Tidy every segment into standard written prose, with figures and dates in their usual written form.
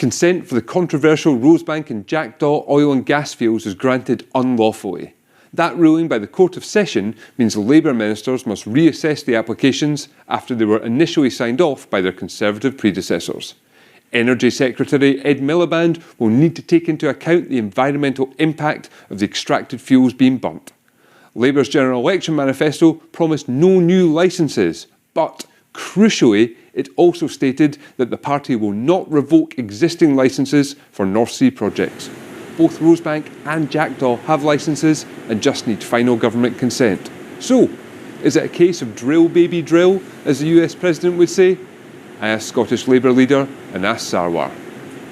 Consent for the controversial Rosebank and Jackdaw oil and gas fields was granted unlawfully. That ruling by the Court of Session means Labour ministers must reassess the applications after they were initially signed off by their Conservative predecessors. Energy Secretary Ed Miliband will need to take into account the environmental impact of the extracted fuels being burnt. Labour's general election manifesto promised no new licences, but crucially, it also stated that the party will not revoke existing licences for North Sea projects. Both Rosebank and Jackdaw have licences and just need final government consent. So, is it a case of drill baby drill, as the US President would say? I asked Scottish Labour leader Anas Sarwar.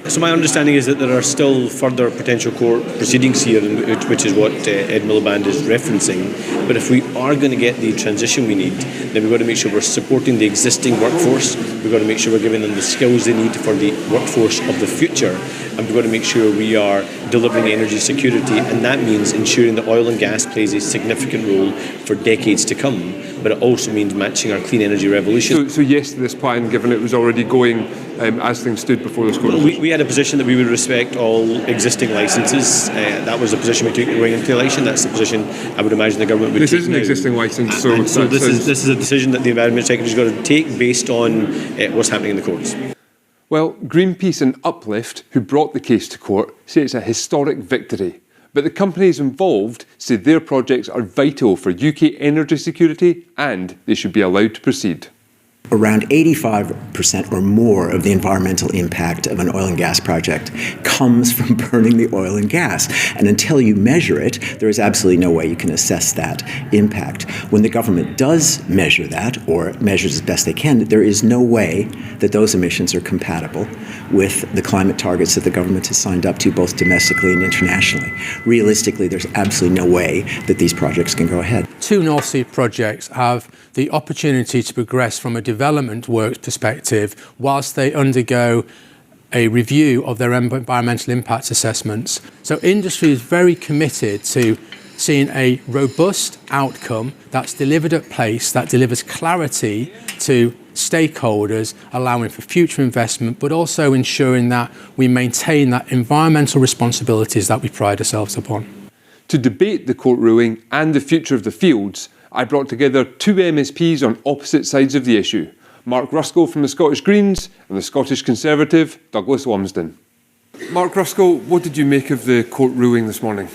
So my understanding is that there are still further potential court proceedings here, which is what Ed Miliband is referencing. But if we are going to get the transition we need, then we've got to make sure we're supporting the existing workforce. We've got to make sure we're giving them the skills they need for the workforce of the future. And we've got to make sure we are delivering energy security. And that means ensuring that oil and gas plays a significant role for decades to come. But it also means matching our clean energy revolution. So yes to this plan, given it was already going as things stood before this court? We had a position that we would respect all existing licences. That was the position we took going into the election. That's the position I would imagine the government would take. This is an existing licence, so this is a decision that the Environment Secretary's got to take based on what's happening in the courts. Well, Greenpeace and Uplift, who brought the case to court, say it's a historic victory. But the companies involved say their projects are vital for UK energy security and they should be allowed to proceed. Around 85% or more of the environmental impact of an oil and gas project comes from burning the oil and gas. And until you measure it, there is absolutely no way you can assess that impact. When the government does measure that, or measures as best they can, there is no way that those emissions are compatible with the climate targets that the government has signed up to, both domestically and internationally. Realistically, there's absolutely no way that these projects can go ahead. Two North Sea projects have the opportunity to progress from a development works perspective whilst they undergo a review of their environmental impact assessments. So industry is very committed to seeing a robust outcome that's delivered at pace, that delivers clarity to stakeholders, allowing for future investment, but also ensuring that we maintain that environmental responsibilities that we pride ourselves upon. To debate the court ruling and the future of the fields, I brought together two MSPs on opposite sides of the issue, Mark Ruskell from the Scottish Greens and the Scottish Conservative, Douglas Lumsden. Mark Ruskell, what did you make of the court ruling this morning?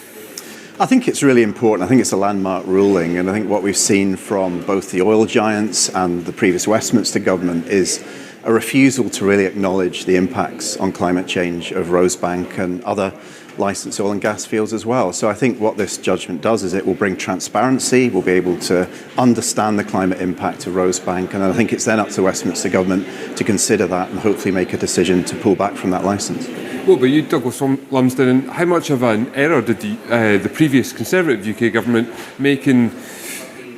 I think it's really important. I think it's a landmark ruling, and I think what we've seen from both the oil giants and the previous Westminster government is a refusal to really acknowledge the impacts on climate change of Rosebank and other licensed oil and gas fields as well. So I think what this judgment does is it will bring transparency, we'll be able to understand the climate impact of Rosebank, and I think it's then up to the Westminster government to consider that and hopefully make a decision to pull back from that licence. Well, but you, Douglas Lumsden, and how much of an error did the previous Conservative UK government make in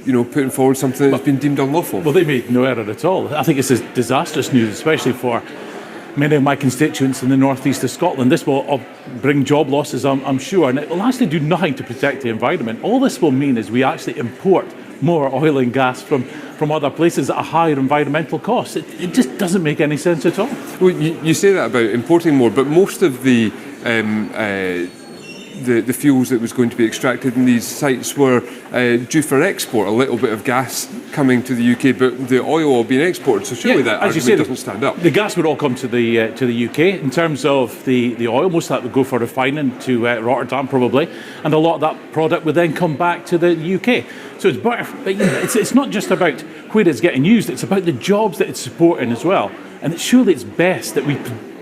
putting forward something that's been deemed unlawful? Well, they made no error at all. I think it's disastrous news, especially for many of my constituents in the northeast of Scotland. This will bring job losses, I'm sure, and it will actually do nothing to protect the environment. All this will mean is we actually import more oil and gas from other places at a higher environmental cost. It just doesn't make any sense at all. Well, you say that about importing more, but most of the fuels that was going to be extracted in these sites were due for export. A little bit of gas coming to the UK, but the oil all being exported. So surely that argument doesn't stand up. The gas would all come to the UK. In terms of the oil, most of that would go for refining to Rotterdam probably, and a lot of that product would then come back to the UK. So it's better. It's not just about where it's getting used; it's about the jobs that it's supporting as well. And surely it's best that we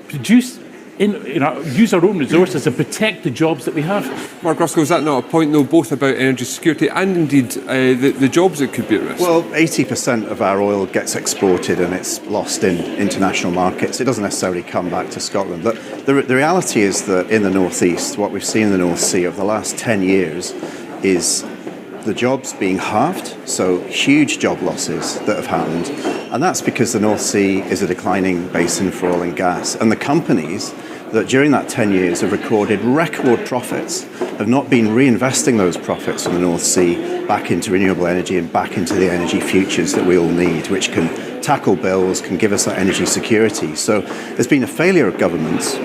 produce. Use our own resources and protect the jobs that we have. Mark Ruskell, is that not a point, though, both about energy security and indeed the jobs that could be at risk? Well, 80% of our oil gets exported and it's lost in international markets. It doesn't necessarily come back to Scotland. But the reality is that in the North East, what we've seen in the North Sea over the last 10 years is the jobs being halved, so huge job losses that have happened. And that's because the North Sea is a declining basin for oil and gas. And the companies that during that 10 years have recorded record profits have not been reinvesting those profits from the North Sea back into renewable energy and back into the energy futures that we all need, which can tackle bills, can give us that energy security. So there's been a failure of governments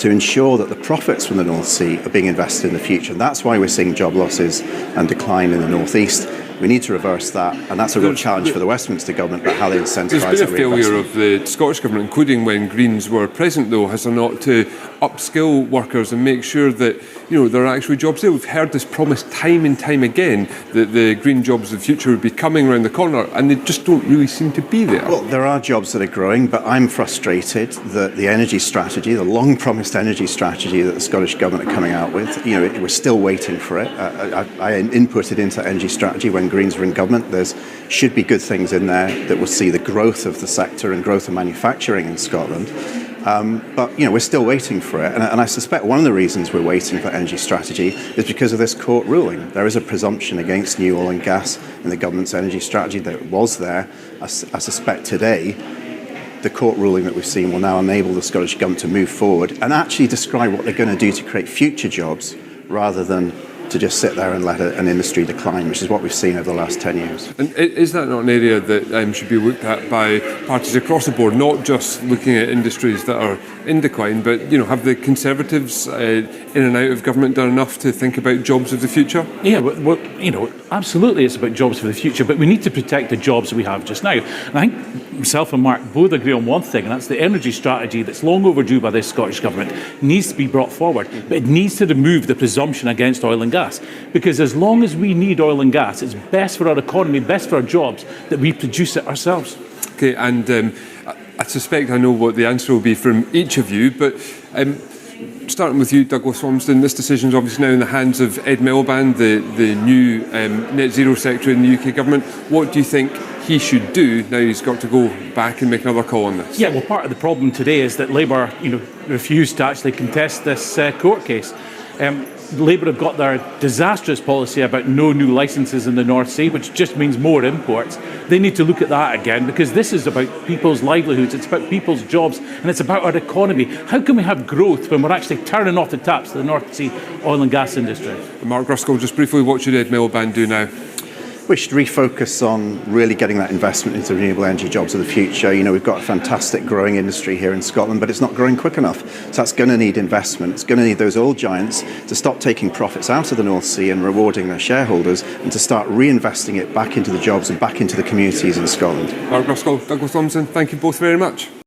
to ensure that the profits from the North Sea are being invested in the future. And that's why we're seeing job losses and decline in the North East. We need to reverse that, and that's a real challenge for the Westminster government about how they incentivise that There's been a failure reinvestment. of the Scottish Government, including when Greens were present, though, has there not, to upskill workers and make sure that there are actually jobs there. We've heard this promise time and time again that the green jobs of the future would be coming around the corner, and they just don't really seem to be there. Well, there are jobs that are growing, but I'm frustrated that the energy strategy, the long-promised energy strategy that the Scottish Government are coming out with, we're still waiting for it. I inputted into energy strategy when Greens were in government. There should be good things in there that will see the growth of the sector and growth of manufacturing in Scotland. But we're still waiting for it, and I suspect one of the reasons we're waiting for energy strategy is because of this court ruling. There is a presumption against new oil and gas in the government's energy strategy that was there. I suspect today the court ruling that we've seen will now enable the Scottish Government to move forward and actually describe what they're going to do to create future jobs rather than to just sit there and let an industry decline, which is what we've seen over the last 10 years. And is that not an area that should be looked at by parties across the board, not just looking at industries that are in decline, but have the Conservatives in and out of government done enough to think about jobs of the future? Yeah, well, absolutely it's about jobs for the future, but we need to protect the jobs that we have just now. And I think myself and Mark both agree on one thing, and that's the energy strategy that's long overdue by this Scottish Government needs to be brought forward, but it needs to remove the presumption against oil and gas. Because as long as we need oil and gas, it's best for our economy, best for our jobs, that we produce it ourselves. Okay, and I suspect I know what the answer will be from each of you, but starting with you, Douglas Wamsden, this decision is obviously now in the hands of Ed Miliband, the new net zero secretary in the UK government. What do you think he should do now he's got to go back and make another call on this? Yeah, well, part of the problem today is that Labour, refused to actually contest this court case. Labour have got their disastrous policy about no new licences in the North Sea, which just means more imports. They need to look at that again, because this is about people's livelihoods, it's about people's jobs, and it's about our economy. How can we have growth when we're actually turning off the taps to the North Sea oil and gas industry? Mark Ruskell, just briefly, what should Ed Miliband do now? We should refocus on really getting that investment into renewable energy jobs of the future. We've got a fantastic growing industry here in Scotland, but it's not growing quick enough. So that's going to need investment. It's going to need those oil giants to stop taking profits out of the North Sea and rewarding their shareholders, and to start reinvesting it back into the jobs and back into the communities in Scotland. Mark Ruskell, Douglas Thompson, thank you both very much.